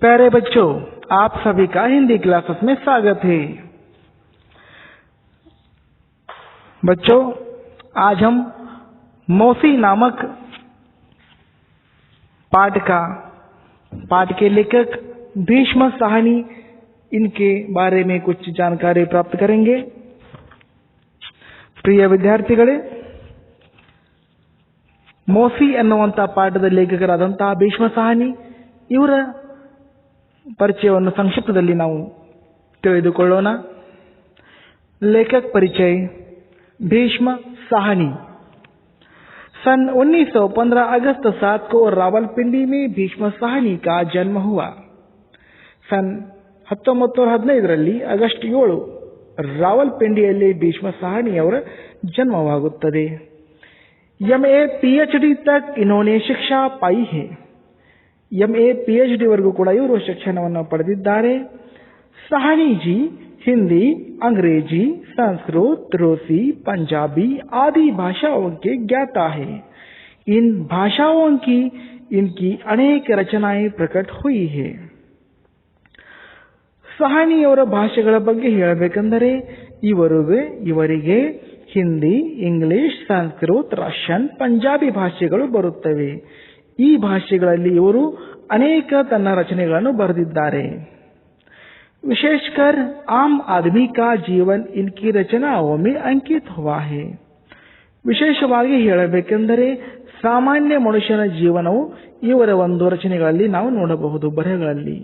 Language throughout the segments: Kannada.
प्यारे बच्चों, आप सभी का हिंदी क्लासेस में स्वागत है। बच्चों, आज हम मौसी नामक पाठ के लेखक भीष्म साहनी इनके बारे में कुछ जानकारी प्राप्त करेंगे। प्रिय ವಿದ್ಯಾರ್ಥಿಗಳೇ, ಮೋಸಿ ಎನ್ನುವಂತ ಪಾಠದ ಲೇಖಕರಾದಂತಹ ಭೀಷ್ಮ ಸಾಹನಿ ಇವರ ಪರಿಚಯವನ್ನು ಸಂಕ್ಷಿಪ್ತದಲ್ಲಿ ನಾವು ತಿಳಿದುಕೊಳ್ಳೋಣ। लेखक परिचय। भीष्म साहनी सन 1915 अगस्त 7 को रावलपिंडी में भीष्म साहनी का जन्म हुआ। सन 1915 अगस्ट 7 ರಾವಲ್ಪಿಂಡಿಯಲ್ಲಿ ಭೀಷ್ಮ ಸಾಹನಿಯವರ ಜನ್ಮವಾಗುತ್ತದೆ। MA PhD तक इन्होंने शिक्षा पाई है। MA PhD वರೆಗೂ ಕೂಡ ಇವರು ಶಿಕ್ಷಣವನ್ನು ಪಡೆದಿದ್ದಾರೆ। साहनी जी हिंदी, अंग्रेजी, संस्कृत, रूसी, पंजाबी आदि भाषाओं के ज्ञाता है। इन भाषाओं की इनकी अनेक रचनाएं प्रकट हुई है। ಸಾಹನಿಯವರ ಭಾಷೆಗಳ ಬಗ್ಗೆ ಹೇಳಬೇಕೆಂದರೆ ಇವರಿಗೆ ಹಿಂದಿ, ಇಂಗ್ಲಿಷ್, ಸಂಸ್ಕೃತ, ರಷ್ಯನ್, ಪಂಜಾಬಿ ಭಾಷೆಗಳು ಬರುತ್ತವೆ। ಈ ಭಾಷೆಗಳಲ್ಲಿ ಇವರು ಅನೇಕ ತನ್ನ ರಚನೆಗಳನ್ನು ಬರೆದಿದ್ದಾರೆ। विशेषकर आम आदमी का जीवन इनकी रचनाओं में अंकित हुआ है। ವಿಶೇಷವಾಗಿ ಹೇಳಬೇಕೆಂದರೆ ಸಾಮಾನ್ಯ ಮನುಷ್ಯನ ಜೀವನವು ಇವರ ಒಂದು ರಚನೆಗಳಲ್ಲಿ ನಾವು ನೋಡಬಹುದು, ಬರಹಗಳಲ್ಲಿ।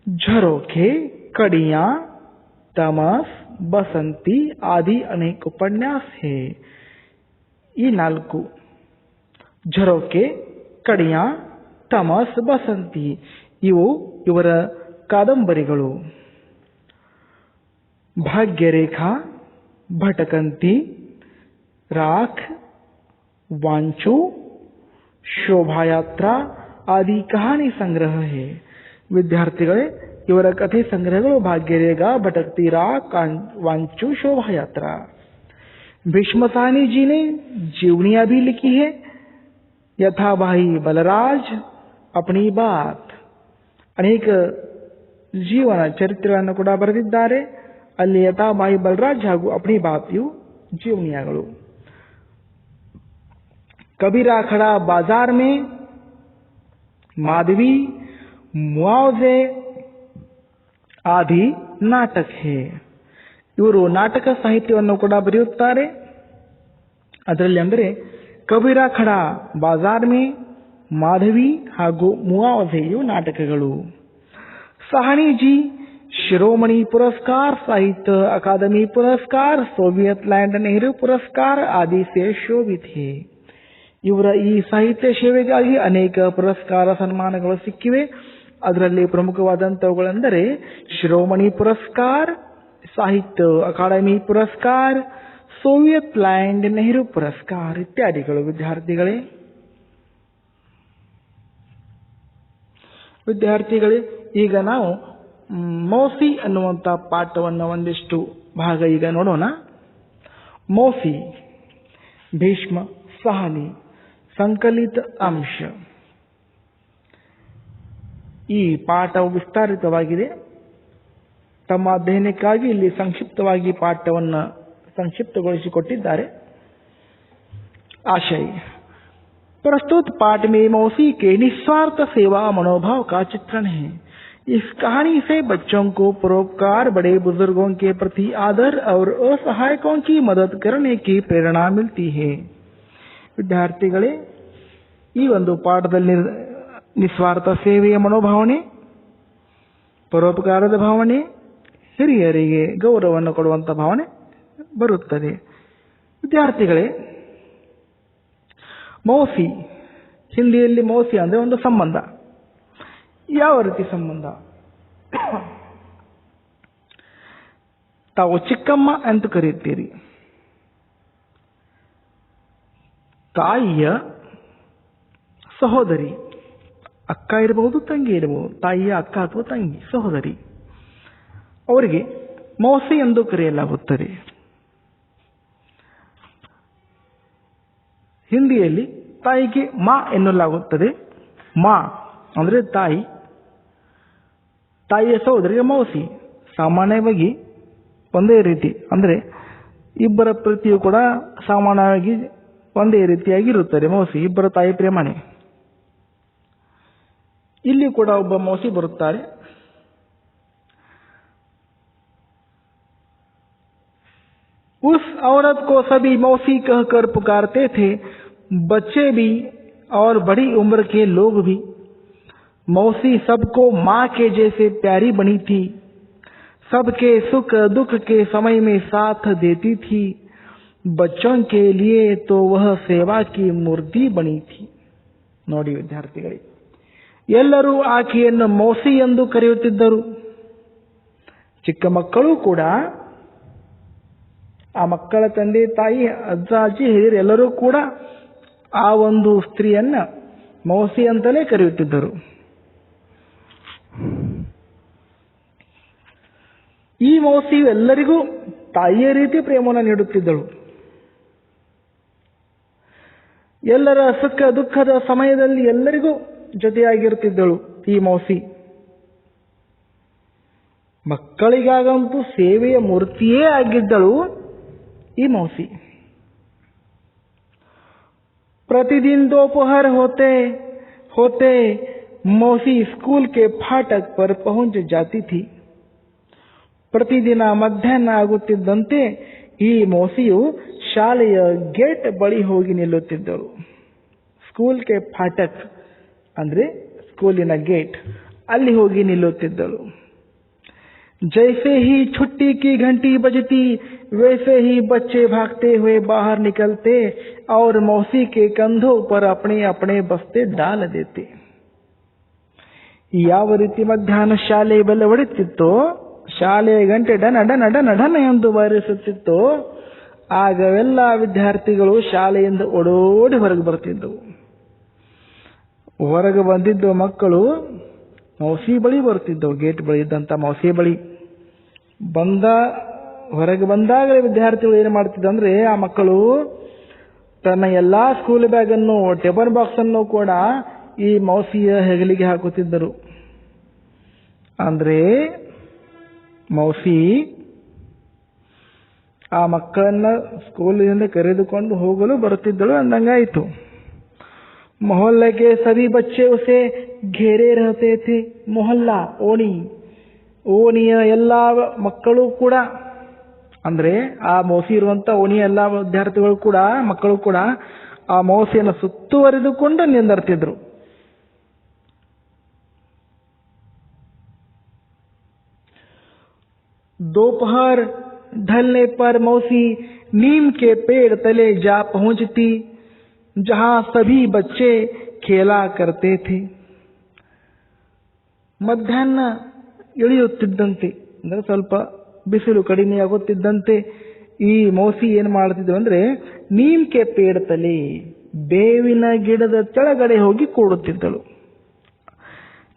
झरोखे, कड़ियां, तमस, बसंती आदि अनेक उपन्यास है। ಈ ನಾಲ್ಕು झरोखे, कड़ियां, तमस, बसंती ಇವು ಇವರ ಕಾದಂಬರಿಗಳು। भाग्यरेखा, भटकंती, राख, वांचू, शोभायात्रा आदि कहानी संग्रह है। विद्यार्थिಗಳೇ, ಇವರ ಕಥೆ ಸಂಗ್ರಹಗಳು भाग्यरेखा, भटकती, राख, वांचू, शोभायात्रा। भीष्म साहनी जी ने जीवनियां भी लिखी है। यथा भाई बलराज, अपनी बात, अनेक ಜೀವನ ಚರಿತ್ರೆಗಳನ್ನು ಕೂಡ ಬರೆದಿದ್ದಾರೆ। ಅಲ್ಲಿ ಯಥಾಬಾಯಿ ಬಲರಾಜ್ ಹಾಗೂ ಅಪ್ನಿ ಬಾತ್ ಇವು ಜೀವನಿಯಾಗಳು। कबीरा खड़ा बाजार में, माधवी, मुआवजे आदि ನಾಟಕ है। ಇವರು ನಾಟಕ ಸಾಹಿತ್ಯವನ್ನು ಕೂಡ ಬರೆಯುತ್ತಾರೆ। ಅದರಲ್ಲಿ ಅಂದರೆ ಕಬೀರಾ ಖಡಾ ಬಾಜಾರ್ ಮೇ, ಮಾಧವಿ ಹಾಗೂ ಮುआवजे ಇವು ನಾಟಕಗಳು। साहनी जी शिरोमणि पुरस्कार, साहित्य अकादमी पुरस्कार, सोवियत लैंड नेहरू पुरस्कार आदि से शोभित है। ಇವರ ಈ ಸಾಹಿತ್ಯ ಸೇವೆಗಾಗಿ ಅನೇಕ ಪುರಸ್ಕಾರ ಸನ್ಮಾನಗಳು ಸಿಕ್ಕಿವೆ। ಅದರಲ್ಲಿ ಪ್ರಮುಖವಾದಂತವುಗಳೆಂದರೆ ಶಿರೋಮಣಿ ಪುರಸ್ಕಾರ, ಸಾಹಿತ್ಯ ಅಕಾಡೆಮಿ ಪುರಸ್ಕಾರ, ಸೋವಿಯತ್ ಲೈಂಡ್ ನೆಹರು ಪುರಸ್ಕಾರ ಇತ್ಯಾದಿಗಳು। ವಿದ್ಯಾರ್ಥಿಗಳೇ, ಈಗ ನಾವು ಮೌಸಿ ಅನ್ನುವಂಥ ಪಾಠವನ್ನು ಒಂದಿಷ್ಟು ಭಾಗ ಈಗ ನೋಡೋಣ। ಮೌಸಿ, ಭೀಷ್ಮ ಸಾಹನಿ, ಸಂಕಲಿತ ಅಂಶ। ಈ ಪಾಠವು ವಿಸ್ತಾರಿತವಾಗಿದೆ। ತಮ್ಮ ಅಧ್ಯಯನಕ್ಕಾಗಿ ಇಲ್ಲಿ ಸಂಕ್ಷಿಪ್ತವಾಗಿ ಪಾಠವನ್ನು ಸಂಕ್ಷಿಪ್ತಗೊಳಿಸಿಕೊಟ್ಟಿದ್ದಾರೆ। आशय। प्रस्तुत पाठ में मौसी के निस्वार्थ सेवा मनोभाव का चित्रण है। इस कहानी से बच्चों को परोपकार, बड़े बुजुर्गों के प्रति आदर और असहायकों की मदद करने की प्रेरणा मिलती है। ವಿದ್ಯಾರ್ಥಿಗಳೇ, ಈ ಒಂದು ಪಾಠದಲ್ಲಿ ನಿಸ್ವಾರ್ಥ ಸೇವೆಯ ಮನೋಭಾವನೆ, ಪರೋಪಕಾರದ ಭಾವನೆ, ಹಿರಿಯರಿಗೆ ಗೌರವವನ್ನು ಕೊಡುವಂಥ ಭಾವನೆ ಬರುತ್ತದೆ। ವಿದ್ಯಾರ್ಥಿಗಳೇ, ಮೌಸಿ, ಹಿಂದಿಯಲ್ಲಿ ಮೌಸಿ ಅಂದರೆ ಒಂದು ಸಂಬಂಧ। ಯಾವ ರೀತಿ ಸಂಬಂಧ? ತಾವು ಚಿಕ್ಕಮ್ಮ ಅಂತ ಕರೆಯುತ್ತೀರಿ, ತಾಯಿಯ ಸಹೋದರಿ, ಅಕ್ಕ ಇರಬಹುದು, ತಂಗಿ ಇರಬಹುದು, ತಾಯಿಯ ಅಕ್ಕ ಅಥವಾ ತಂಗಿ, ಸಹೋದರಿ, ಅವರಿಗೆ ಮೌಸಿ ಎಂದು ಕರೆಯಲಾಗುತ್ತದೆ। ಹಿಂದಿಯಲ್ಲಿ ತಾಯಿಗೆ ಮಾ ಎನ್ನಲಾಗುತ್ತದೆ। ಮಾ ಅಂದರೆ ತಾಯಿ, ತಾಯಿಯ ಸಹೋದರಿಗೆ ಮೌಸಿ. ಸಾಮಾನ್ಯವಾಗಿ ಒಂದೇ ರೀತಿ, ಅಂದರೆ ಇಬ್ಬರ ಪ್ರೀತಿಯು ಕೂಡ ಸಾಮಾನ್ಯವಾಗಿ ಒಂದೇ ರೀತಿಯಾಗಿ ಇರುತ್ತದೆ. ಮೌಸಿ ಇಬ್ಬರ ತಾಯಿ ಪ್ರೇಮನೆ. ಇಲ್ಲಿ ಕೂಡ ಒಬ್ಬ ಮೌಸಿ ಬರುತ್ತಾರೆ. उस औरत को सभी मौसी कहकर पुकारते थे, बच्चे भी और बड़ी उम्र के लोग भी. मौसी सबको माँ के जैसे प्यारी बनी थी. सबके सुख दुख के समय में साथ देती थी. बच्चों के लिए तो वह सेवा की मूर्ति बनी थी. ನೋಡಿ ವಿದ್ಯಾರ್ಥಿಗಳೇ, ಎಲ್ಲರೂ ಆಕೆಯನ್ನು ಮೌಸಿ ಎಂದು ಕರೆಯುತ್ತಿದ್ದರು. ಚಿಕ್ಕ ಮಕ್ಕಳು ಕೂಡ, ಆ ಮಕ್ಕಳ ತಂದೆ ತಾಯಿ ಅಜ್ಜ ಅಜ್ಜಿ ಹಿರಿಯರು ಎಲ್ಲರೂ ಕೂಡ ಆ ಒಂದು ಸ್ತ್ರೀಯನ್ನ ಮೌಸಿ ಅಂತಲೇ ಕರೆಯುತ್ತಿದ್ದರು. ಈ ಮೌಸಿಯು ಎಲ್ಲರಿಗೂ ತಾಯಿಯ ರೀತಿ ಪ್ರೇಮವನ್ನು ನೀಡುತ್ತಿದ್ದಳು. ಎಲ್ಲರ ಸುಖ ದುಃಖದ ಸಮಯದಲ್ಲಿ ಎಲ್ಲರಿಗೂ ಜೊತೆಯಾಗಿರುತ್ತಿದ್ದಳು ಈ ಮೌಸಿ. ಮಕ್ಕಳಿಗಾಗಂತೂ ಸೇವೆಯ ಮೂರ್ತಿಯೇ ಆಗಿದ್ದಳು ಈ मौसी. प्रतिदिन दोपहर होते होते मौसी स्कूल के फाटक पर पहुंच जाती थी. ಪ್ರತಿದಿನ ಮಧ್ಯಾಹ್ನ ಆಗುತ್ತಿದ್ದಂತೆ ಈ ಮೌಸಿಯು ಶಾಲೆಯ ಗೇಟ್ ಬಳಿ ಹೋಗಿ ನಿಲ್ಲುತ್ತಿದ್ದಳು. ಸ್ಕೂಲ್ ಕೆ ಫಾಟಕ್ ಅಂದ್ರೆ ಸ್ಕೂಲಿನ ಗೇಟ್, ಅಲ್ಲಿ ಹೋಗಿ ನಿಲ್ಲುತ್ತಿದ್ದಳು. जैसे ही छुट्टी की घंटी बजती वैसे ही बच्चे भागते हुए बाहर निकलते और मौसी के कंधों पर अपने अपने बस्ते डाल देते. ಯಾವ ರೀತಿ ಮಧ್ಯಾಹ್ನ ಶಾಲೆ ಬೆಲೆ ಹೊಡೆಯುತ್ತಿತ್ತೋ, ಶಾಲೆಯ ಗಂಟೆ ಡನ ಡನ ಡನ ಡನ ಎಂದು ಬಾರಿಸುತ್ತಿತ್ತೋ, ಆಗ ಎಲ್ಲ ವಿದ್ಯಾರ್ಥಿಗಳು ಶಾಲೆಯಿಂದ ಓಡೋಡಿ ಹೊರಗೆ ಬರ್ತಿದ್ದವು. ಹೊರಗೆ ಬಂದಿದ್ದ ಮಕ್ಕಳು ಮೌಸಿ ಬಳಿ ಬರ್ತಿದ್ದವು. ಗೇಟ್ ಬಳಿ ಇದ್ದಂತ ಮೌಸಿ ಬಳಿ ಹೊರಗೆ ಬಂದಾಗಲೇ ವಿದ್ಯಾರ್ಥಿಗಳು ಏನು ಮಾಡ್ತಿದ್ದ ಅಂದ್ರೆ, ಆ ಮಕ್ಕಳು ತನ್ನ ಎಲ್ಲಾ ಸ್ಕೂಲ್ ಬ್ಯಾಗ್ ಅನ್ನು, ಟಿಫನ್ ಬಾಕ್ಸ್ ಅನ್ನು ಕೂಡ ಈ ಮೌಸಿಯ ಹೆಗಲಿಗೆ ಹಾಕುತ್ತಿದ್ದರು. ಅಂದ್ರೆ ಮೌಸಿ ಆ ಮಕ್ಕಳನ್ನ ಸ್ಕೂಲಿನಿಂದ ಕರೆದುಕೊಂಡು ಹೋಗಲು ಬರುತ್ತಿದ್ದಳು ಅಂದಂಗಾಯಿತು. मोहल्ले के सभी बच्चे उसे घेरे रहते थे. ಮೊಹಲ್ಲಾ ಓಣಿ, ಓಣಿಯ ಎಲ್ಲಾ ಮಕ್ಕಳು ಕೂಡ, ಅಂದ್ರೆ ಆ ಮೌಸಿ ಇರುವಂತ ಓಣಿಯ ಎಲ್ಲಾ ವಿದ್ಯಾರ್ಥಿಗಳು ಕೂಡ, ಮಕ್ಕಳು ಕೂಡ ಆ ಮೌಸಿಯನ್ನು ಸುತ್ತುವರಿದುಕೊಂಡು ನಿಂದಿರ್ತಿದ್ರು. दोपहर ढलने पर मौसी नीम के पेड़ तले जा पहुंचती, जहां सभी बच्चे खेला करते थे. ಮಧ್ಯಾಹ್ನ ಇಳಿಯುತ್ತಿದ್ದಂತೆ, ಅಂದ್ರೆ ಸ್ವಲ್ಪ ಬಿಸಿಲು ಕಡಿಮೆಯಾಗುತ್ತಿದ್ದಂತೆ ಈ ಮೌಸಿ ಏನ್ ಮಾಡ್ತಿದ್ರು ಅಂದ್ರೆ, ನೀಮ್ ಕೆ ಪೇಡ ತಲೆ, ಬೇವಿನ ಗಿಡದ ಕೆಳಗಡೆ ಹೋಗಿ ಕೂಡುತ್ತಿದ್ದಳು.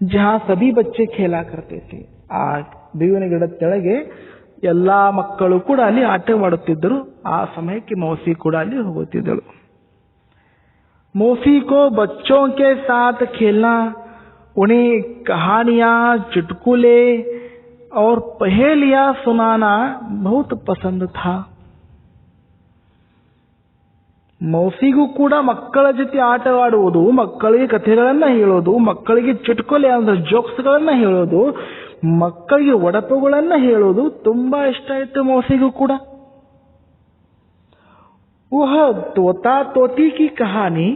ಜಹಾ ಸಭಿ ಬಚ್ಚೆ ಖೇಲಾ ಕರ್ತೆ ಥೆ, ಆ ಬೇವಿನ ಗಿಡದ ಕೆಳಗೆ ಎಲ್ಲಾ ಮಕ್ಕಳು ಕೂಡ ಅಲ್ಲಿ ಆಟವಾಡುತ್ತಿದ್ದರು. ಆ ಸಮಯಕ್ಕೆ ಮೌಸಿ ಕೂಡ ಅಲ್ಲಿ ಹೋಗುತ್ತಿದ್ದಳು. मौसी को बच्चों के साथ खेलना, उन्हें कहानियां, चुटकुले और पहेलियां सुनाना बहुत पसंद था. ಮೌಸಿಗೂ ಕೂಡ ಮಕ್ಕಳ ಜೊತೆ ಆಟವಾಡುವುದು, ಮಕ್ಕಳಿಗೆ ಕಥೆಗಳನ್ನ ಹೇಳೋದು, ಮಕ್ಕಳಿಗೆ ಚುಟುಕುಲೆ ಅಂದ್ರೆ ಜೋಕ್ಸ್ಗಳನ್ನ ಹೇಳೋದು, ಮಕ್ಕಳಿಗೆ ಒಡಪುಗಳನ್ನ ಹೇಳೋದು ತುಂಬಾ ಇಷ್ಟ ಆಯ್ತು ಮೌಸಿಗೂ ಕೂಡ. वह तोता तोती की कहानी,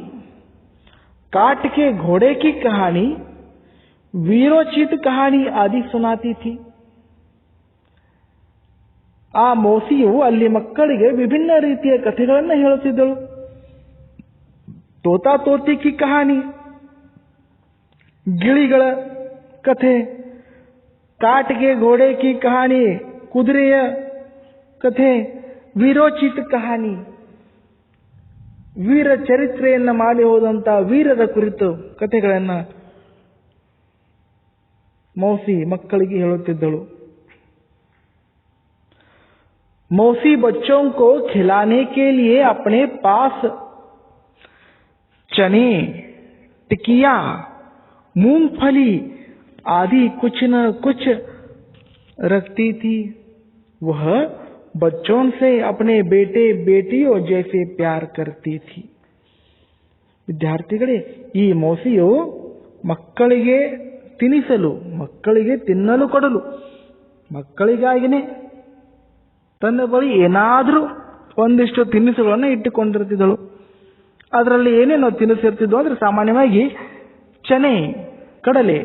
काट के घोड़े की कहानी, वीरोचित कहानी आदि सुनाती थी. ಆ ಮೌಸಿಯು ಅಲ್ಲಿ ಮಕ್ಕಳಿಗೆ ವಿಭಿನ್ನ ರೀತಿಯ ಕಥೆಗಳನ್ನು ಹೇಳುತ್ತಿದ್ದಳು. ತೋತಾ ತೋತಿ ಕಿ ಕಹಾನಿ, ಗಿಳಿಗಳ ಕಥೆ, ಕಾಟ್ಗೆ ಘೋಡೆ ಕಿ ಕಹಾನಿ, ಕುದುರೆಯ ಕಥೆ, ವೀರೋಚಿತ್ ಕಹಾನಿ, ವೀರ ಚರಿತ್ರೆಯನ್ನ ಮಾಡಿ ಹೋದಂತ ವೀರರ ಕುರಿತು ಕಥೆಗಳನ್ನ ಮೌಸಿ ಮಕ್ಕಳಿಗೆ ಹೇಳುತ್ತಿದ್ದಳು. मौसी बच्चों को खिलाने के लिए अपने पास चने, टिकिया, मूंगफली आदि कुछ न कुछ रखती थी। वह बच्चों से अपने बेटे बेटियों जैसे प्यार करती थी। ವಿದ್ಯಾರ್ಥಿಗಳೇ, ಈ ಮೌಸಿಯು ಮಕ್ಕಳಿಗೆ ತಿನ್ನಿಸಲು, ಮಕ್ಕಳಿಗೆ ತಿನ್ನಲು ಕೊಡಲು, ಮಕ್ಕಳಿಗಾಗಿನೇ ತನ್ನ ಬಳಿ ಏನಾದರೂ ಒಂದಿಷ್ಟು ತಿನಿಸುಗಳನ್ನು ಇಟ್ಟುಕೊಂಡಿರ್ತಿದ್ದಳು. ಅದರಲ್ಲಿ ಏನೇನೋ ತಿನಿಸಿರ್ತಿದ್ವು ಅಂದರೆ ಸಾಮಾನ್ಯವಾಗಿ ಚನೆ, ಕಡಲೆ,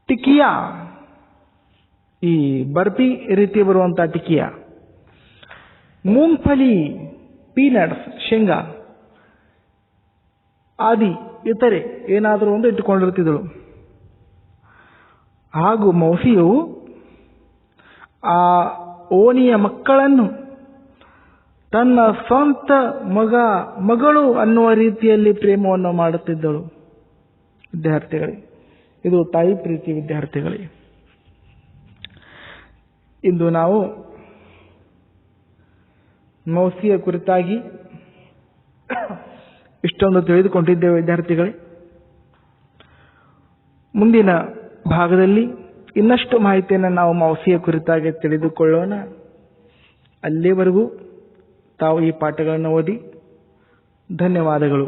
ಟಿಕಿಯಾ, ಈ ಬರ್ಫಿ ರೀತಿ ಬರುವಂತಹ ಟಿಕಿಯಾ, ಮೂಂಗ್ಫಲಿ, ಪೀನಟ್ಸ್, ಶೇಂಗಾ ಆದಿ ಇತರೆ ಏನಾದರೂ ಒಂದು ಇಟ್ಟುಕೊಂಡಿರ್ತಿದ್ದಳು. ಹಾಗೂ ಮೌಸಿಯು ಆ ಓಣಿಯ ಮಕ್ಕಳನ್ನು ತನ್ನ ಸ್ವಂತ ಮಗಳು ಅನ್ನುವ ರೀತಿಯಲ್ಲಿ ಪ್ರೇಮವನ್ನು ಮಾಡುತ್ತಿದ್ದಳು. ವಿದ್ಯಾರ್ಥಿಗಳೇ, ಇದು ತಾಯಿ ಪ್ರೀತಿ. ವಿದ್ಯಾರ್ಥಿಗಳೇ, ಇಂದು ನಾವು ಮೌಸಿಯ ಕುರಿತಾಗಿ ಇಷ್ಟೊಂದು ತಿಳಿದುಕೊಂಡಿದ್ದೇವೆ. ವಿದ್ಯಾರ್ಥಿಗಳೇ, ಮುಂದಿನ ಭಾಗದಲ್ಲಿ ಇನ್ನಷ್ಟು ಮಾಹಿತಿಯನ್ನು ನಾವು ಮೌಸಿಯ ಕುರಿತಾಗಿ ತಿಳಿದುಕೊಳ್ಳೋಣ. ಅಲ್ಲಿವರೆಗೂ ತಾವು ಈ ಪಾಠಗಳನ್ನು ಓದಿ. ಧನ್ಯವಾದಗಳು.